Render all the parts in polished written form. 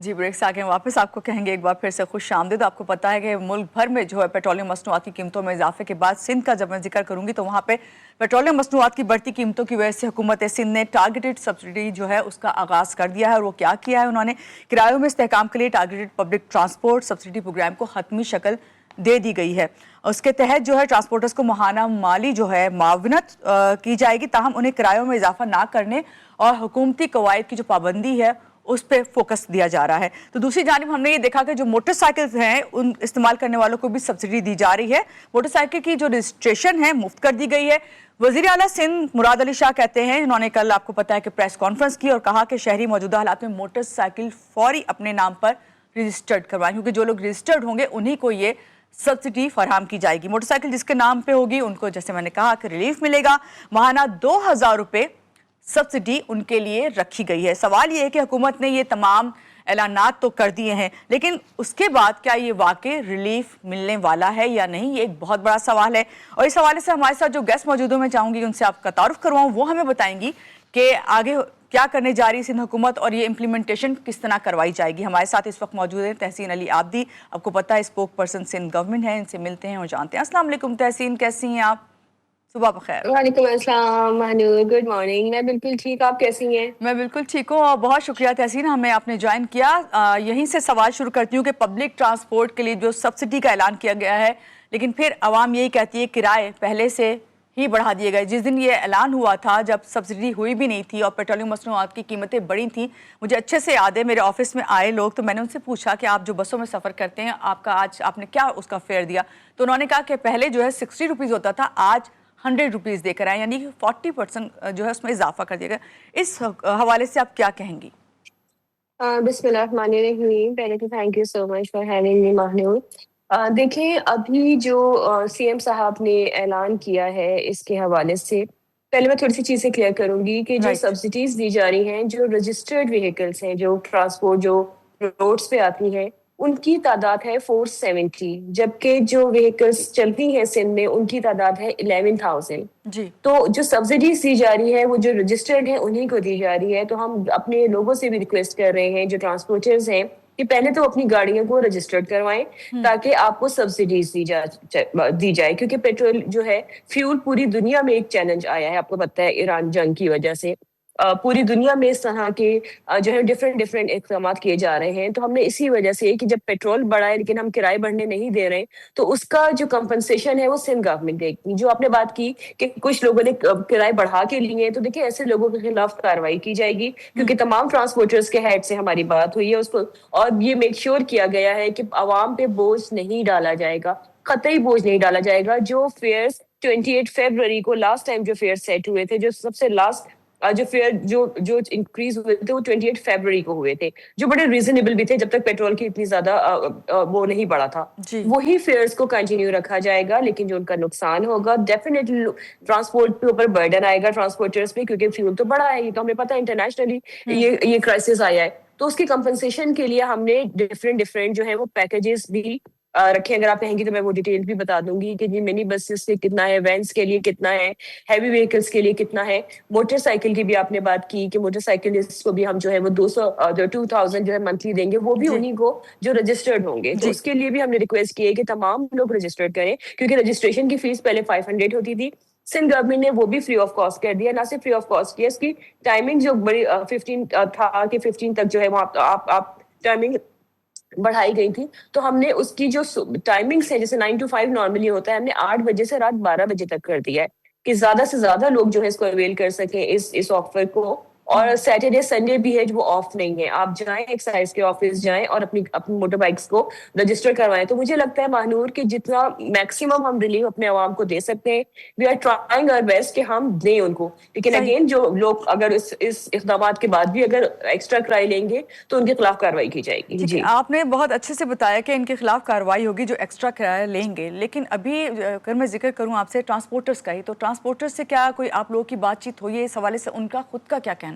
जी, break से आगे वापस आपको कहेंगे एक बार फिर से खुश आमदीद। आपको पता है कि मुल्क भर में जो है पेट्रोलियम मसनूआत की कीमतों में इजाफे के बाद सिंध का जब मैं जिक्र करूंगी तो वहाँ पे पेट्रोलियम मसनूआत की बढ़ती कीमतों की वजह से हुकूमत सिंध ने टारगेटेड सब्सिडी जो है उसका आगाज़ कर दिया है। और वो क्या किया है, उन्होंने किरायों में इस्तेहकाम के लिए targeted public transport subsidy program को हतमी शक्ल दे दी गई है। उसके तहत जो है ट्रांसपोर्टर्स को माहाना माली जो है मावनत की जाएगी, ताहम उन्हें किरायों में इजाफा ना करने और हुकूमती कवायद की जो पाबंदी है उस पर फोकस दिया जा रहा है। तो दूसरी जानिब हमने ये देखा कि जो मोटरसाइकिल्स हैं उन इस्तेमाल करने वालों को भी सब्सिडी दी जा रही है। मोटरसाइकिल की जो रजिस्ट्रेशन है मुफ्त कर दी गई है। वज़ीर आला सिंध मुराद अली शाह कहते हैं, इन्होंने कल आपको पता है कि प्रेस कॉन्फ्रेंस की और कहा कि शहरी मौजूदा हालात में मोटरसाइकिल फौरी अपने नाम पर रजिस्टर्ड करवाएं, क्योंकि जो लोग रजिस्टर्ड होंगे उन्हीं को ये सब्सिडी फराहम की जाएगी। मोटरसाइकिल जिसके नाम पे होगी उनको, जैसे मैंने कहा, कि रिलीफ मिलेगा। माहाना 2000 रुपये सब्सिडी उनके लिए रखी गई है। सवाल ये है कि हुकूमत ने ये तमाम ऐलानात तो कर दिए हैं, लेकिन उसके बाद क्या ये वाकई रिलीफ मिलने वाला है या नहीं, ये एक बहुत बड़ा सवाल है। और इस हवाले से हमारे साथ जो गेस्ट मौजूद हैं, मैं चाहूँगी उनसे आपका तारुफ करवाऊँ, वो हमें बताएंगी कि आगे क्या करने जा रही है सिंध हुकूमत और ये इम्प्लीमेंटेशन किस तरह करवाई जाएगी। हमारे साथ इस वक्त मौजूद हैं तहसीन अली आबदी, आपको पता है स्पोक पर्सन सिंध गवर्नमेंट है, इनसे मिलते हैं और जानते हैं। अस्सलाम वालेकुम तहसीन, कैसी हैं आप? सुबह बखैर। वालेकुम अस्सलाम महानूर, गुड मॉर्निंग। मैं बिल्कुल ठीक, आप कैसी हैं? मैं बिल्कुल ठीक हूँ और बहुत शुक्रिया तहसीन, हमें आपने ज्वाइन किया। यहीं से सवाल शुरू करती हूँ कि पब्लिक ट्रांसपोर्ट के लिए जो सब्सिडी का ऐलान किया गया है, लेकिन फिर आवाम यही कहती है किराए पहले से ही बढ़ा दिए गए। जिस दिन ये ऐलान हुआ था, जब सब्सिडी हुई भी नहीं थी और पेट्रोलियम मसनूआत की कीमतें बढ़ी थी, मुझे अच्छे से याद है मेरे ऑफिस में आए लोग, तो मैंने उनसे पूछा कि आप जो बसों में सफ़र करते हैं, आपका आज आपने क्या उसका फेयर दिया, तो उन्होंने कहा कि पहले जो है 60 रुपीज़ होता था, आज 100 रुपीज़ देकर आए, यानी कि 40% जो है उसमें इजाफा कर दिया गया। इस हवाले से आप क्या कहेंगी? बिस्मिल्लाहिर्रहमानिर्रहीम। पहले तो thank you so much for having me Mahnoor. देखिए, अभी जो सीएम साहब ने ऐलान किया है इसके हवाले से, पहले मैं थोड़ी सी चीज़ें क्लियर करूंगी कि जो राइट। सब्सिडीज दी जा रही हैं, जो रजिस्टर्ड व्हीकल्स हैं, जो ट्रांसपोर्ट जो रोड्स पे आती हैं, उनकी तादाद है 470, जबकि जो व्हीकल्स चलती हैं सिंध में उनकी तादाद है 11,000। जी। तो जो सब्सिडीज दी जा रही है वो जो रजिस्टर्ड है उन्हीं को दी जा रही है। तो हम अपने लोगों से भी रिक्वेस्ट कर रहे हैं, जो ट्रांसपोर्टर्स हैं, कि पहले तो अपनी गाड़ियों को रजिस्टर्ड करवाएं ताकि आपको सब्सिडीज दी जाए, क्योंकि पेट्रोल जो है फ्यूल पूरी दुनिया में एक चैलेंज आया है। आपको पता है ईरान जंग की वजह से पूरी दुनिया में इस तरह के जो है डिफरेंट डिफरेंट इकदाम किए जा रहे हैं। तो हमने इसी वजह से कि जब पेट्रोल बढ़ा है लेकिन हम किराए बढ़ने नहीं दे रहे, तो उसका जो कंपनसेशन है वो सिंध गवर्नमेंट देगी। जो आपने बात की कि कुछ लोगों ने किराए बढ़ा के लिए, तो देखिए ऐसे लोगों के खिलाफ कार्रवाई की जाएगी, क्योंकि तमाम ट्रांसपोर्टर्स के हेड से हमारी बात हुई है उसको, और ये मेक श्योर किया गया है कि आवाम पे बोझ नहीं डाला जाएगा, कतई बोझ नहीं डाला जाएगा। जो फेयर्स 28 फरवरी को लास्ट टाइम जो फेयर सेट हुए थे, जो सबसे लास्ट जो फेयर जो जो इंक्रीज हुए थे वो 28 फरवरी को हुए थे, जो बड़े रीजनेबल भी थे जब तक पेट्रोल की इतनी ज्यादा वो नहीं बढ़ा था। जी। वही फेयर्स को कंटिन्यू रखा जाएगा, लेकिन जो उनका नुकसान होगा डेफिनेटली ट्रांसपोर्ट के ऊपर बर्डन आएगा ट्रांसपोर्टर्स पे, क्योंकि फ्यूल तो बढ़ा है, ये तो हमें पता है, इंटरनेशनली ये क्राइसिस आया है। तो उसकी कंपनसेशन के लिए हमने डिफरेंट डिफरेंट जो है वो पैकेजेस भी रखे। अगर आप कहेंगी तो मैं वो डिटेल भी बता दूंगी कि जी मिनी बसेस से कितना है, वैन्स के लिए कितना है, हैवी व्हीकल्स के लिए कितना है। मोटरसाइकिल की भी आपने बात की कि मोटरसाइकिलिस्ट को भी हम जो है वो 2000 जो है मंथली देंगे, वो भी जी। उन्हीं को जो रजिस्टर्ड होंगे। तो जी। उसके लिए भी हमने रिक्वेस्ट की है कि तमाम लोग रजिस्टर्ड करें, क्योंकि रजिस्ट्रेशन की फीस पहले 500 होती थी। सिंध गवर्नमेंट ने वो भी फ्री ऑफ कॉस्ट कर दिया। ना सिर्फ फ्री ऑफ कॉस्ट किया, इसकी टाइमिंग जो बड़ी 15 था कि 15 तक जो है वो आप टाइमिंग बढ़ाई गई थी। तो हमने उसकी जो टाइमिंग्स है, जैसे 9 to 5 नॉर्मली होता है, हमने 8 बजे से रात 12 बजे तक कर दिया है, कि ज्यादा से ज्यादा लोग जो है इसको अवेल कर सके इस ऑफर को। और सैटरडे संडे भी है जो वो ऑफ नहीं है। आप जाएं, एक्साइज के ऑफिस जाएं और अपनी अपनी मोटर बाइक्स को रजिस्टर करवाएं। तो मुझे लगता है महानूर कि जितना मैक्सिमम हम रिलीफ अपने आवाम को दे सकते हैं, we are trying our best कि हम दें उनको। लेकिन सही। अगेन जो लोग अगर इस इकदाम के बाद भी अगर एक्स्ट्रा किराए लेंगे तो उनके खिलाफ कार्रवाई की जाएगी। ठीक है, जी। आपने बहुत अच्छे से बताया कि इनके खिलाफ कार्रवाई होगी जो एक्स्ट्रा किराया लेंगे, लेकिन अभी अगर मैं जिक्र करूं आपसे ट्रांसपोर्टर्स का ही, तो ट्रांसपोर्टर्स से क्या कोई आप लोगों की बातचीत हुई है इस हवाले से? उनका खुद का क्या कहना है?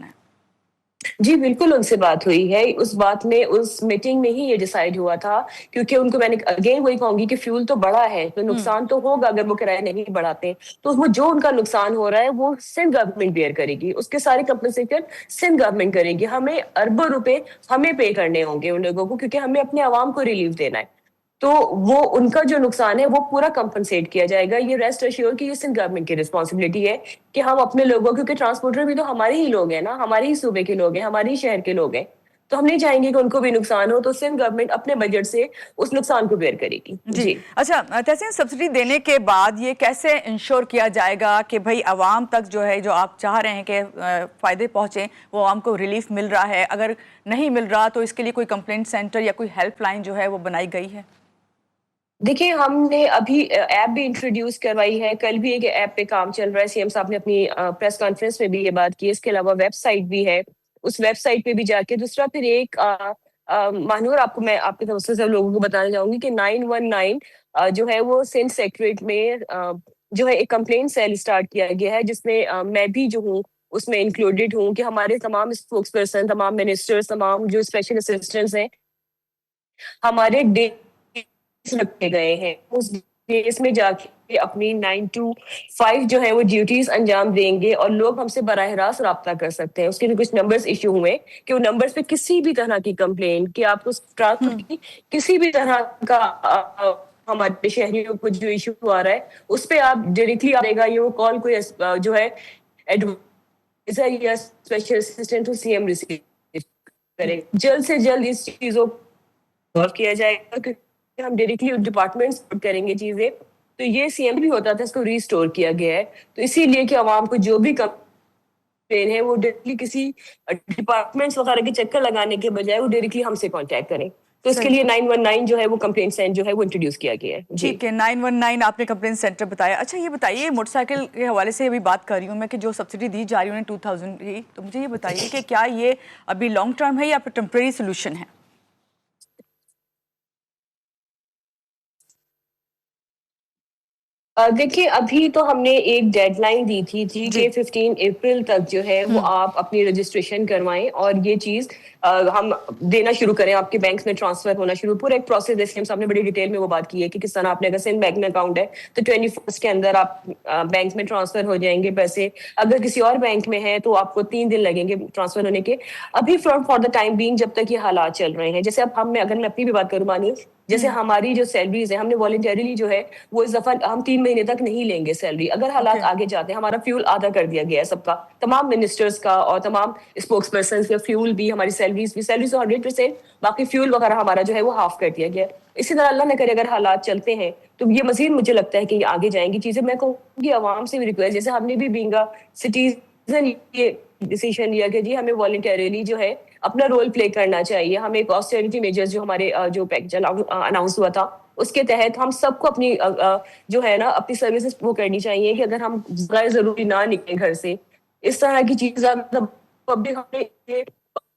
जी, बिल्कुल उनसे बात हुई है। उस बात में, उस मीटिंग में ही ये डिसाइड हुआ था, क्योंकि उनको मैंने अगेन वही कहूँगी कि फ्यूल तो बढ़ा है, तो नुकसान तो होगा अगर वो किराया नहीं बढ़ाते। तो वो जो उनका नुकसान हो रहा है, वो सिंध गवर्नमेंट बेयर करेगी। उसके सारे कंपनसेशन सिंध गवर्नमेंट करेगी। हमें अरबों रुपए हमें पे करने होंगे उन लोगों को, क्योंकि हमें अपने अवाम को रिलीफ देना है। तो वो उनका जो नुकसान है वो पूरा कंपनसेट किया जाएगा। ये रेस्ट अश्योर कि ये सिंध गवर्नमेंट की रिस्पॉन्सिबिलिटी है कि हम अपने लोगों, क्योंकि ट्रांसपोर्टर भी तो हमारे ही लोग हैं ना, हमारे ही सूबे के लोग हैं, हमारे ही शहर के लोग हैं। तो हम नहीं चाहेंगे कि उनको भी नुकसान हो, तो सिंध गवर्नमेंट अपने बजट से उस नुकसान को बेयर करेगी। जी। जी। अच्छा, तहसीन, सब्सिडी देने के बाद ये कैसे इंश्योर किया जाएगा कि भाई आवाम तक जो है, जो आप चाह रहे हैं कि फायदे पहुंचे, वो आवाम को रिलीफ मिल रहा है? अगर नहीं मिल रहा तो इसके लिए कोई कंप्लेंट सेंटर या कोई हेल्पलाइन जो है वो बनाई गई है? देखिए, हमने अभी ऐप भी इंट्रोड्यूस करवाई है। कल भी एक ऐप पे काम चल रहा है। सीएम साहब ने अपनी प्रेस कॉन्फ्रेंस में भी ये बात की। इसके अलावा वेबसाइट भी है। उस वेबसाइट पे भी जाके दूसरा फिर एक मानूर, आपको मैं आपके तरफ से सब लोगों को बताना चाहूंगी कि 919 जो है वो सिंध सेक्रेटरीट में जो है एक कंप्लेंट सेल स्टार्ट किया गया है, जिसमें मैं भी जो हूँ उसमें इंक्लूडेड हूँ, कि हमारे तमाम स्पोक्स पर्सन, तमाम मिनिस्टर्स, तमाम जो स्पेशल असिस्टेंट्स हैं, हमारे डेज रखे गए हैं। उस डेज में जाके अपनी 9 to 5 जो है वो ड्यूटीज अंजाम देंगे, और लोग हमसे बराह रास्त रब्ता कर सकते हैं। उसके लिए कुछ नंबर्स इशू हुए कि वो नंबर्स पे किसी भी तरह की कंप्लेन, कि आपको ट्रांसपोर्ट की किसी भी तरह का हमारे शहरियों को जो इशू आ रहा है, उस पे आप डायरेक्टली आएगा ये वो कॉल, कोई जो है एडवाइजर या special assistant to CM receive करें। जल्द से जल्द इस चीजों सॉल्व किया जाएगा, क्योंकि हम डायरेक्टली डिपार्टमेंट सपोर्ट करेंगे चीजें। तो ये सीएम भी होता था, इसको रिस्टोर किया गया है। तो इसीलिए कि आवाम को जो भी कंप्लेन है वो डायरेक्टली किसी डिपार्टमेंट्स वगैरह के चक्कर लगाने के बजाय वो डायरेक्टली हमसे कांटेक्ट करें। तो इसके सही। लिए 919 जो है वो कंप्लेंट सेंटर जो है वो इंट्रोड्यूस किया गया है। जी। ठीक है, 919 आपने कंप्लेंट सेंटर बताया। अच्छा, ये बताइए, मोटरसाइकिल के हवाले से अभी बात कर रही हूँ मैं, कि जो सब्सिडी दी जा रही है उन्हें 2000 की, तो मुझे ये बताइए कि क्या ये अभी लॉन्ग टर्म है या फिर टेम्परेरी सोल्यूशन है? देखिए, अभी तो हमने एक डेडलाइन दी थी जी जी। कि 15 अप्रैल तक जो है वो आप अपनी रजिस्ट्रेशन करवाएं, और ये चीज हम देना शुरू करें, आपके बैंक में ट्रांसफर होना शुरू। पूरा एक प्रोसेस है। सीएम साहब ने बड़ी डिटेल में वो बात की है कि किस तरह आपने, अगर सिंध बैंक में अकाउंट है तो 21 के अंदर आप बैंक में ट्रांसफर हो जाएंगे पैसे। अगर किसी और बैंक में है तो आपको 3 दिन लगेंगे ट्रांसफर होने के। अभी फॉर द टाइम बीइंग, जब तक ये हालात चल रहे हैं, जैसे अब अगर मैं अपनी भी बात करूँ मानी, जैसे हमारी जो सैलरीज है, हमने वॉलंटरीली जो है वो इस दफा हम 3 महीने तक नहीं लेंगे सैलरी। अगर हालात आगे जाते हैं, हमारा फ्यूल आधा कर दिया गया है सबका, तमाम मिनिस्टर्स का और तमाम स्पोक्स पर्सन का फ्यूल भी, हमारी सैलरीज भी, सैलरी तो 100%, बाकी फ्यूल वगैरह हमारा जो है वो हाफ कर दिया गया है। इसी तरह अल्लाह न करे अगर हालात चलते हैं तो ये मजीद मुझे लगता है कि ये आगे जाएंगी चीजें। मैं कहूँगी आवाम से भी रिक्वेस्ट, जैसे हमने भी बींगा सिटीजन ये डिसीजन लिया कि जी हमें वॉलंटरीली जो है अपना रोल प्ले करना चाहिए। हमें एक ऑस्टेरिटी मेजर्स जो हमारे जो पैकेज अनाउंस हुआ था, उसके तहत हम सबको अपनी जो है ना अपनी सर्विसेज वो करनी चाहिए, कि अगर हम गैर जरूरी ना निकलें घर से, इस तरह की चीजें। मतलब पब्लिक, हमने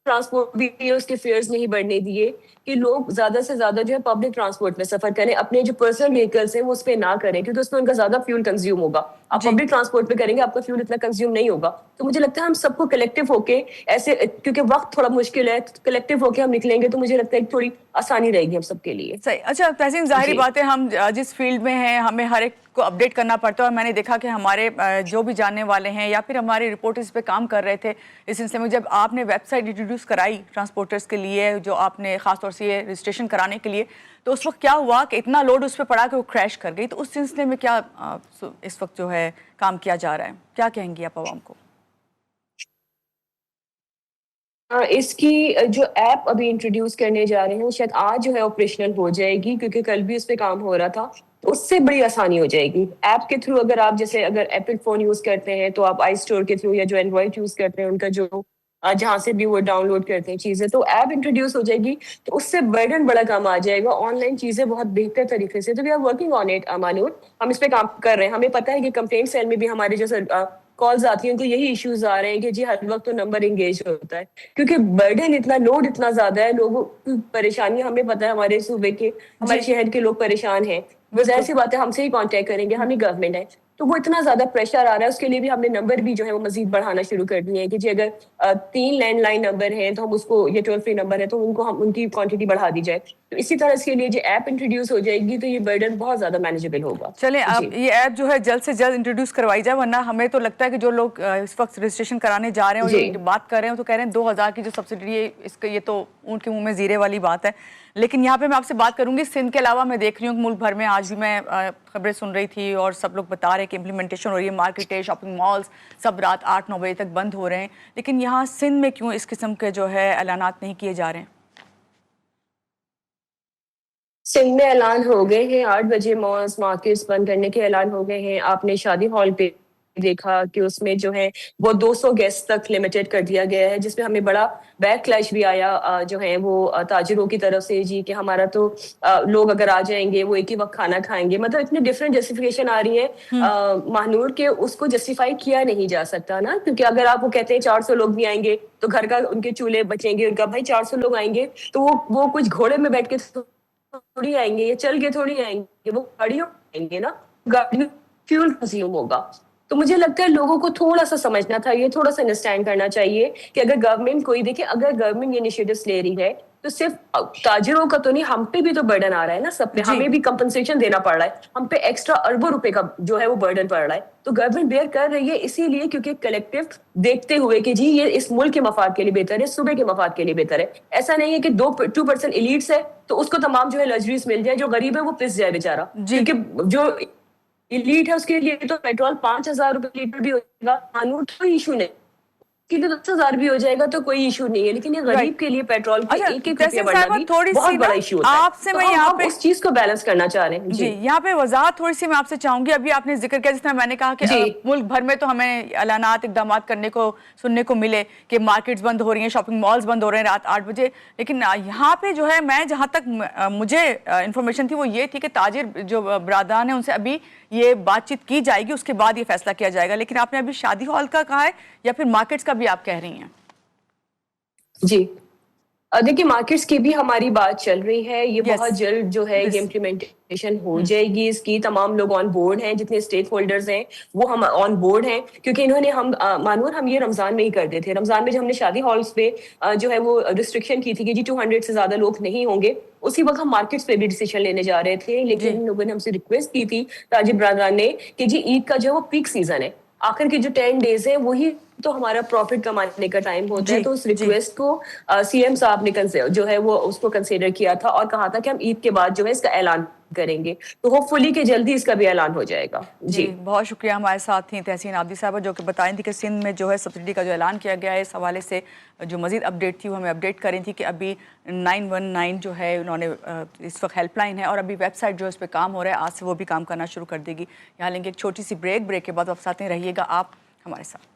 ट्रांसपोर्ट भी उसके फेयर्स नहीं बढ़ने दिए, कि लोग ज्यादा से ज्यादा जो है पब्लिक ट्रांसपोर्ट में सफर करें, अपने जो पर्सनल व्हीकल्स हैं वो उस पर ना करें, क्योंकि उसमें उनका ज्यादा फ्यूल कंज्यूम होगा। आप जी। पब्लिक ट्रांसपोर्ट पे करेंगे, आपका फ्यूल इतना कंज्यूम नहीं होगा। तो मुझे लगता है हम सबको कलेक्टिव होके ऐसे, क्योंकि वक्त थोड़ा मुश्किल है, कलेक्टिव होके हम निकलेंगे तो मुझे लगता है थोड़ी आसानी रहेगी हम सबके लिए। सही। अच्छा तहसीन, जाहिर जी। बात है, हम जिस फील्ड में हैं हमें हर एक को अपडेट करना पड़ता है, और मैंने देखा कि हमारे जो भी जानने वाले हैं या फिर हमारे रिपोर्टर्स पे काम कर रहे थे इस सिलसिले में, जब आपने वेबसाइट इंट्रोड्यूस कराई ट्रांसपोर्टर्स के लिए, जो आपने खासतौर से ये रजिस्ट्रेशन कराने के लिए, तो उस वक्त क्या हुआ कि इतना लोड उस पर पड़ा कि वो क्रैश कर गई। तो उस सिलसिले में क्या इस वक्त जो है काम किया जा रहा है, क्या कहेंगी आप आवाम को? इसकी जो ऐप अभी इंट्रोड्यूस करने जा रहे हैं वो शायद आज जो है ऑपरेशनल हो जाएगी, क्योंकि कल भी उस पर काम हो रहा था। तो उससे बड़ी आसानी हो जाएगी ऐप के थ्रू। अगर आप जैसे अगर एप्पल फोन यूज करते हैं तो आप आई स्टोर के थ्रू, या जो एंड्रॉइड यूज करते हैं उनका जो जहाँ से भी वो डाउनलोड करते हैं चीजें, तो ऐप इंट्रोड्यूस हो जाएगी। तो उससे बर्डन बड़ा कम आ जाएगा, ऑनलाइन चीजें बहुत बेहतर तरीके से। तो we are working on it मानूर, हम इस पे काम कर रहे हैं। हमें पता है कि कंप्लेंट सेल में भी हमारे जैसे कॉल्स आती हैं, उनको यही इश्यूज आ रहे हैं कि जी हर वक्त तो नंबर एंगेज होता है, क्योंकि बर्डन इतना, लोड इतना ज्यादा है, लोगों की परेशानी हमें पता है, हमारे सूबे के, हमारे जी। शहर के लोग परेशान हैं। वो जाहिर बिल्कुल। सी बात है, हमसे ही कांटेक्ट करेंगे, हम ही गवर्नमेंट है। तो वो इतना ज्यादा प्रेशर आ रहा है, उसके लिए भी हमने नंबर भी जो है वो मजीद बढ़ाना शुरू कर दिए हैं कि जी अगर 3 लैंडलाइन नंबर हैं तो हम उसको, ये टोल फ्री नंबर है तो उनको हम उनकी क्वांटिटी बढ़ा दी जाए। तो इसी तरह इसके लिए जो ऐप इंट्रोड्यूस हो जाएगी तो ये बर्डन बहुत ज्यादा मैनेजेबल होगा। चलें, जी अब ये ऐप जो है जल्द से जल्द इंट्रोड्यूस करवाई जाए, वरना हमें तो लगता है कि जो लोग इस वक्त रजिस्ट्रेशन कराने जा रहे हैं और जी ये बात कर रहे हैं तो कह रहे हैं 2000 की जो सब्सिडी है, इसका ये तो ऊँट के मुंह में जीरे वाली बात है। लेकिन यहाँ पे मैं आपसे बात करूंगी सिंध के अलावा। मैं देख रही हूँ कि मुल्क भर में आज भी मैं खबरें सुन रही थी और सब लोग बता रहे हैं कि इम्प्लीमेंटेशन हो रही है, मार्केटें, शॉपिंग मॉल्स सब रात 8-9 बजे तक बंद हो रहे हैं। लेकिन यहाँ सिंध में क्यों इस किस्म के जो है ऐलानात नहीं किए जा रहे हैं? सिंध में ऐलान हो गए हैं, 8 बजे मॉल्स मार्केट्स बंद करने के ऐलान हो गए हैं। आपने शादी हॉल पे देखा कि उसमें जो है वो 200 गेस्ट तक लिमिटेड कर दिया गया है, जिसमें हमें बड़ा बैक क्लैश भी आया जो है वो ताजिरों की तरफ से जी कि हमारा तो लोग अगर आ जाएंगे वो एक ही वक्त खाना खाएंगे। मतलब इतनी डिफरेंट जस्टिफिकेशन आ रही है महानूर के, उसको जस्टिफाई किया नहीं जा सकता ना, क्योंकि अगर आप वो कहते हैं 400 लोग भी आएंगे तो घर का उनके चूल्हे बचेंगे, उनका भाई 400 लोग आएंगे तो वो कुछ घोड़े में बैठ के थोड़ी आएंगे या चल के थोड़ी आएंगे, वो गाड़ियों में आएंगे ना, गाड़ियों फ्यूल कंज्यूम होगा। तो मुझे लगता है लोगों को थोड़ा सा समझना था, ये थोड़ा सा अंडरस्टैंड करना चाहिए कि अगर गवर्नमेंट कोई देखिए, अगर गवर्नमेंट ये इनिशिएटिव्स ले रही है तो सिर्फ ताजिरों का तो नहीं, हम पे भी तो बर्डन आ रहा है ना, सब पे जी। हमें भी कंपनसेशन देना पड़ रहा है, हम पे एक्स्ट्रा अरबों रुपए का जो है वो बर्डन पड़ रहा है। तो गवर्नमेंट बेयर कर रही है इसीलिए क्योंकि कलेक्टिव देखते हुए कि जी ये इस मुल्क के मफाद के लिए बेहतर है, सूबे के मफाद के लिए बेहतर है। ऐसा नहीं है कि 2% इलीट्स है तो उसको तमाम जो है लग्जरीज मिल जाए, जो गरीब है वो पिस जाए बेचारा। जी। क्योंकि जो इलीट है उसके लिए तो पेट्रोल 5,000 रुपए लीटर भी हो जाएगा, कानून कोई इशू नहीं, के लिए 10,000 भी हो जाएगा तो कोई इशू नहीं है, लेकिन ये राइट। गरीब के लिए पेट्रोल के अच्छा, 1-1 रुपया तहसीन बढ़ना साहबा, भी थोड़ी बहुत सी बड़ा ना इशू होता है। आपसे तो मैं यहाँ हम पे उस चीज को बैलेंस करना चाह रहे हैं। जी, जी यहाँ पे वजाहत थोड़ी सी मैं आपसे चाहूंगी। अभी आपने जिक्र किया, जिस तरह मैंने कहा कि जी मुल्क भर में तो हमें ऐलानात, इकदाम करने को, सुनने को मिले कि मार्केट्स बंद हो रही हैं, शॉपिंग मॉल्स बंद हो रहे हैं रात 8 बजे। लेकिन यहाँ पे जो है, मैं जहाँ तक मुझे इंफॉर्मेशन थी वो ये थी कि ताजिर जो बरादरान है उनसे अभी ये बातचीत की जाएगी, उसके बाद ये फैसला किया जाएगा। लेकिन आपने अभी शादी हॉल का कहा है या फिर मार्केट्स का भी आप कह रही हैं? जी देखिए, मार्केट्स की भी हमारी बात चल रही है, ये यस। बहुत जल्द जो है ये दिस। इम्प्लीमेंटेशन हो जाएगी इसकी। तमाम लोग ऑन बोर्ड हैं, जितने स्टेक होल्डर्स हैं वो हम ऑन बोर्ड हैं, क्योंकि इन्होंने मानूर हम ये रमजान में ही करते थे। रमजान में जो हमने शादी हॉल्स पे जो है वो रिस्ट्रिक्शन की थी कि जी 200 से ज्यादा लोग नहीं होंगे, उसी वक्त हम मार्केट्स पे भी डिसीजन लेने जा रहे थे। जी। लेकिन इन लोगों ने हमसे रिक्वेस्ट की थी, ताजिर बरादरान ने, कि जी ईद का जो है वो पीक सीजन है, आखिर के जो 10 डेज है वही तो हमारा प्रॉफिट कमाने का टाइम होता है। जी। तो उस जी। रिक्वेस्ट को सीएम साहब ने जो है वो उसको कंसीडर किया था और कहा था कि हम ईद के बाद जो है इसका ऐलान करेंगे। तो होपफुली कि जल्दी इसका भी ऐलान हो जाएगा। जी, बहुत शुक्रिया। हमारे साथ थी तहसीन आबदी साहबा, जो कि बताई थी कि सिंध में जो है सब्सिडी का जो ऐलान किया गया है, इस हवाले से जो मजीद अपडेट थी वो हमें अपडेट करी थी कि अभी 919 जो है उन्होंने इस वक्त हेल्पलाइन है और अभी वेबसाइट जो है उस पर काम हो रहा है, आज से वो भी काम करना शुरू कर देगी। यहाँ लेंगे एक छोटी सी ब्रेक के बाद आप साथ में रहिएगा आप हमारे साथ।